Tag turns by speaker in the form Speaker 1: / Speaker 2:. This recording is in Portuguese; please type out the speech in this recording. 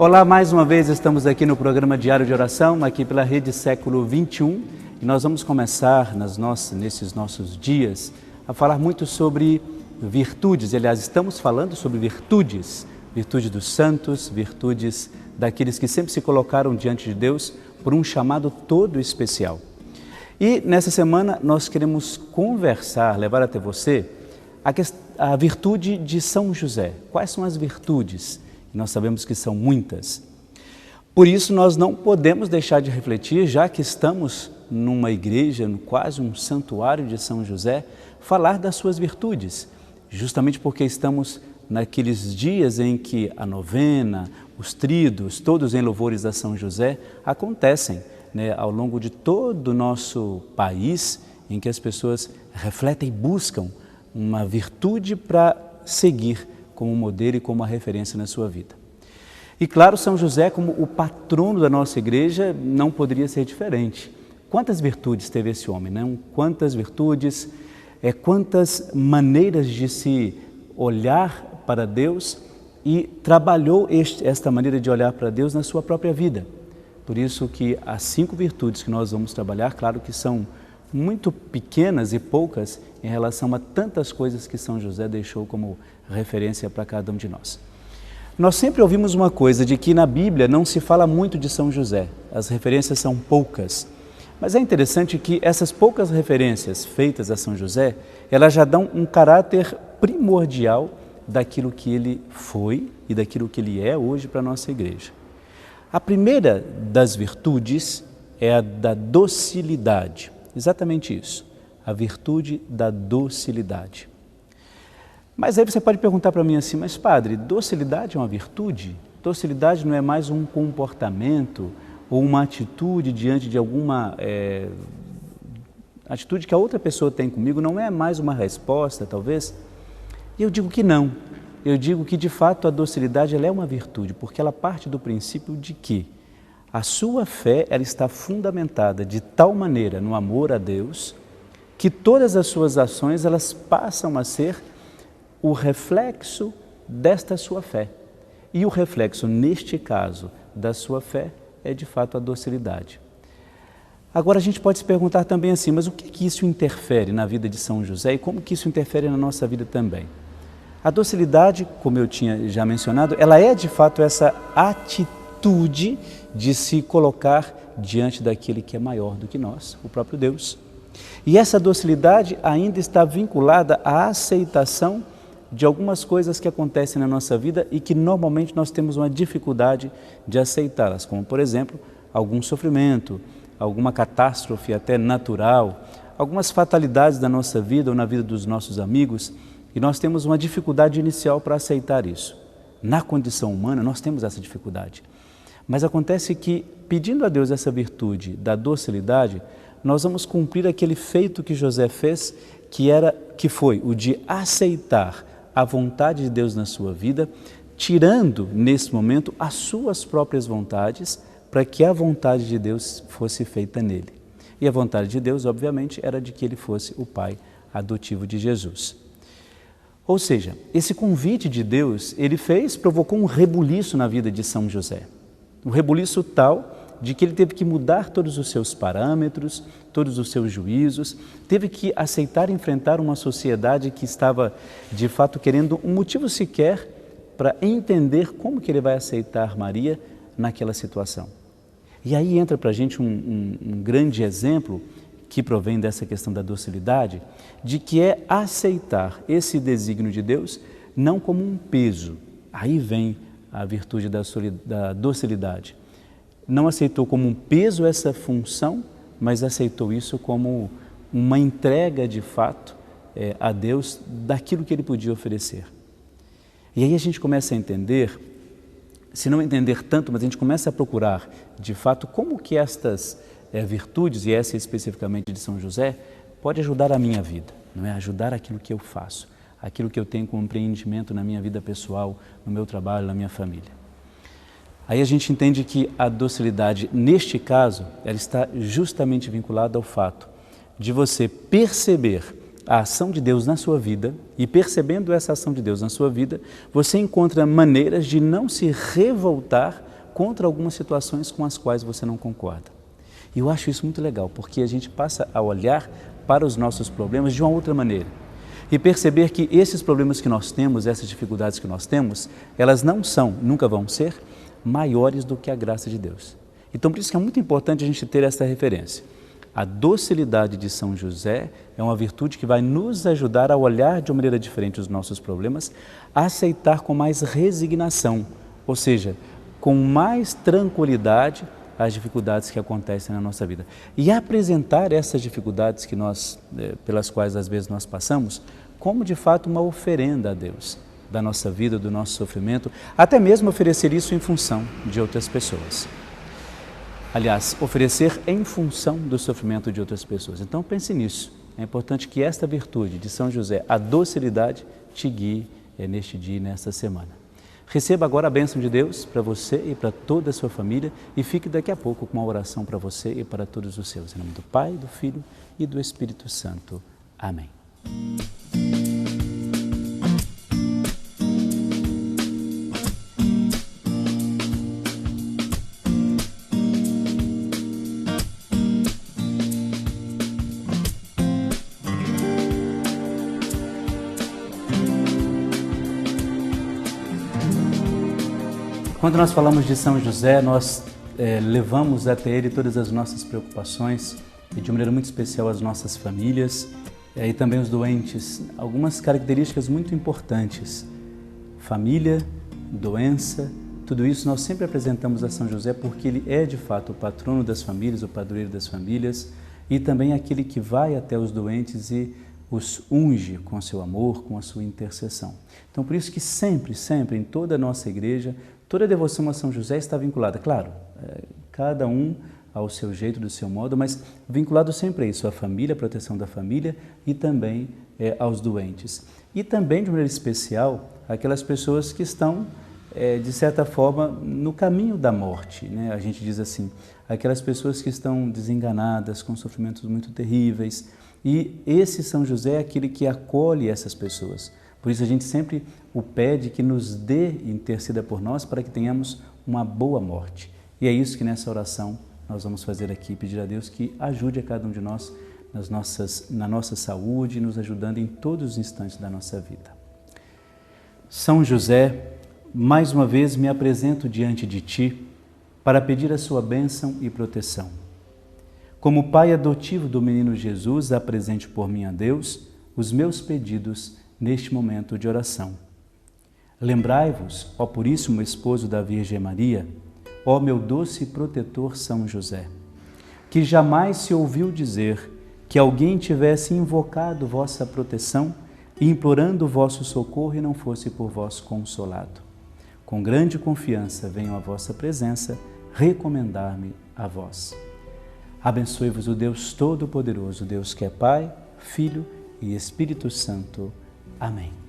Speaker 1: Olá, mais uma vez estamos aqui no programa Diário de Oração, aqui pela Rede Século XXI, e nós vamos começar nesses nossos dias a falar muito sobre virtudes. Aliás, estamos falando sobre virtudes, virtudes dos santos, virtudes daqueles que sempre se colocaram diante de Deus por um chamado todo especial. E nessa semana nós queremos conversar, levar até você a virtude de São José. Quais são as virtudes? Nós sabemos que são muitas. Por isso nós não podemos deixar de refletir, já que estamos numa igreja, quase um santuário de São José, falar das suas virtudes, justamente porque estamos naqueles dias em que a novena, os tridos, todos em louvores a São José, acontecem, ao longo de todo o nosso país, em que as pessoas refletem e buscam uma virtude para seguir como modelo e como uma referência na sua vida. E claro, São José, como o patrono da nossa igreja, não poderia ser diferente. Quantas virtudes teve esse homem, não? Quantas virtudes, quantas maneiras de se olhar para Deus, e trabalhou esta maneira de olhar para Deus na sua própria vida. Por isso que as 5 virtudes que nós vamos trabalhar, claro que são muito pequenas e poucas em relação a tantas coisas que São José deixou como referência para cada um de nós. Nós sempre ouvimos uma coisa, de que na Bíblia não se fala muito de São José, as referências são poucas. Mas é interessante que essas poucas referências feitas a São José, elas já dão um caráter primordial daquilo que ele foi e daquilo que ele é hoje para a nossa igreja. A primeira das virtudes é a da docilidade, exatamente isso, a virtude da docilidade. Mas aí você pode perguntar para mim assim, mas padre, docilidade é uma virtude? Docilidade não é mais um comportamento ou uma atitude diante de alguma atitude que a outra pessoa tem comigo, não é mais uma resposta, talvez? E eu digo que não. Eu digo que, de fato, a docilidade ela é uma virtude, porque ela parte do princípio de que a sua fé ela está fundamentada de tal maneira no amor a Deus, que todas as suas ações elas passam a ser o reflexo desta sua fé. E o reflexo, neste caso, da sua fé é, de fato, a docilidade. Agora, a gente pode se perguntar também assim, mas o que isso interfere na vida de São José e como que isso interfere na nossa vida também? A docilidade, como eu tinha já mencionado, ela é, de fato, essa atitude de se colocar diante daquele que é maior do que nós, o próprio Deus. E essa docilidade ainda está vinculada à aceitação de algumas coisas que acontecem na nossa vida e que normalmente nós temos uma dificuldade de aceitá-las, como, por exemplo, algum sofrimento, alguma catástrofe até natural, algumas fatalidades da nossa vida ou na vida dos nossos amigos, e nós temos uma dificuldade inicial para aceitar isso. Na condição humana, nós temos essa dificuldade. Mas acontece que, pedindo a Deus essa virtude da docilidade, nós vamos cumprir aquele feito que José fez, que foi o de aceitar a vontade de Deus na sua vida, tirando, nesse momento, as suas próprias vontades, para que a vontade de Deus fosse feita nele. E a vontade de Deus, obviamente, era de que ele fosse o pai adotivo de Jesus. Ou seja, esse convite de Deus, provocou um rebuliço na vida de São José. Um rebuliço tal de que ele teve que mudar todos os seus parâmetros, todos os seus juízos, teve que aceitar e enfrentar uma sociedade que estava, de fato, querendo um motivo sequer para entender como que ele vai aceitar Maria naquela situação. E aí entra para a gente um grande exemplo que provém dessa questão da docilidade, de que é aceitar esse desígnio de Deus não como um peso. Aí vem a virtude da docilidade. Não aceitou como um peso essa função, mas aceitou isso como uma entrega de fato a Deus daquilo que ele podia oferecer. E aí a gente começa a entender, se não entender tanto, mas a gente começa a procurar de fato como que estas virtudes, e essa especificamente de São José, pode ajudar a minha vida, não é? Ajudar aquilo que eu faço, aquilo que eu tenho como empreendimento na minha vida pessoal, no meu trabalho, na minha família. Aí a gente entende que a docilidade, neste caso, ela está justamente vinculada ao fato de você perceber a ação de Deus na sua vida, e percebendo essa ação de Deus na sua vida, você encontra maneiras de não se revoltar contra algumas situações com as quais você não concorda. E eu acho isso muito legal, porque a gente passa a olhar para os nossos problemas de uma outra maneira e perceber que esses problemas que nós temos, essas dificuldades que nós temos, elas não são, nunca vão ser, maiores do que a graça de Deus. Então, por isso que é muito importante a gente ter essa referência. A docilidade de São José é uma virtude que vai nos ajudar a olhar de uma maneira diferente os nossos problemas, a aceitar com mais resignação, ou seja, com mais tranquilidade as dificuldades que acontecem na nossa vida. E apresentar essas dificuldades que pelas quais às vezes nós passamos, como de fato uma oferenda a Deus, da nossa vida, do nosso sofrimento, até mesmo oferecer isso em função de outras pessoas. Aliás, oferecer em função do sofrimento de outras pessoas. Então pense nisso. É importante que esta virtude de São José, a docilidade, te guie neste dia e nesta semana. Receba agora a bênção de Deus para você e para toda a sua família e fique daqui a pouco com uma oração para você e para todos os seus. Em nome do Pai, do Filho e do Espírito Santo. Amém. Quando nós falamos de São José, nós levamos até ele todas as nossas preocupações e de maneira muito especial as nossas famílias e também os doentes. Algumas características muito importantes, família, doença, tudo isso nós sempre apresentamos a São José porque ele é de fato o patrono das famílias, o padroeiro das famílias e também aquele que vai até os doentes e os unge com seu amor, com a sua intercessão. Então por isso que sempre, sempre em toda a nossa igreja, toda a devoção a São José está vinculada, claro, cada um ao seu jeito, do seu modo, mas vinculado sempre a isso, à família, à proteção da família e também aos doentes. E também, de maneira especial, aquelas pessoas que estão, de certa forma, no caminho da morte, né? A gente diz assim, aquelas pessoas que estão desenganadas, com sofrimentos muito terríveis. E esse São José é aquele que acolhe essas pessoas. Por isso a gente sempre o pede que nos dê e interceda por nós para que tenhamos uma boa morte. E é isso que nessa oração nós vamos fazer aqui, pedir a Deus que ajude a cada um de nós na nossa saúde, nos ajudando em todos os instantes da nossa vida. São José, mais uma vez me apresento diante de Ti para pedir a Sua bênção e proteção. Como Pai adotivo do menino Jesus, apresente por mim a Deus os meus pedidos neste momento de oração. Lembrai-vos, ó Puríssimo Esposo da Virgem Maria, ó meu doce protetor São José, que jamais se ouviu dizer que alguém tivesse invocado vossa proteção e implorando o vosso socorro e não fosse por vós consolado. Com grande confiança venho à vossa presença recomendar-me a vós. Abençoe-vos o Deus Todo-Poderoso, Deus que é Pai, Filho e Espírito Santo. Amém.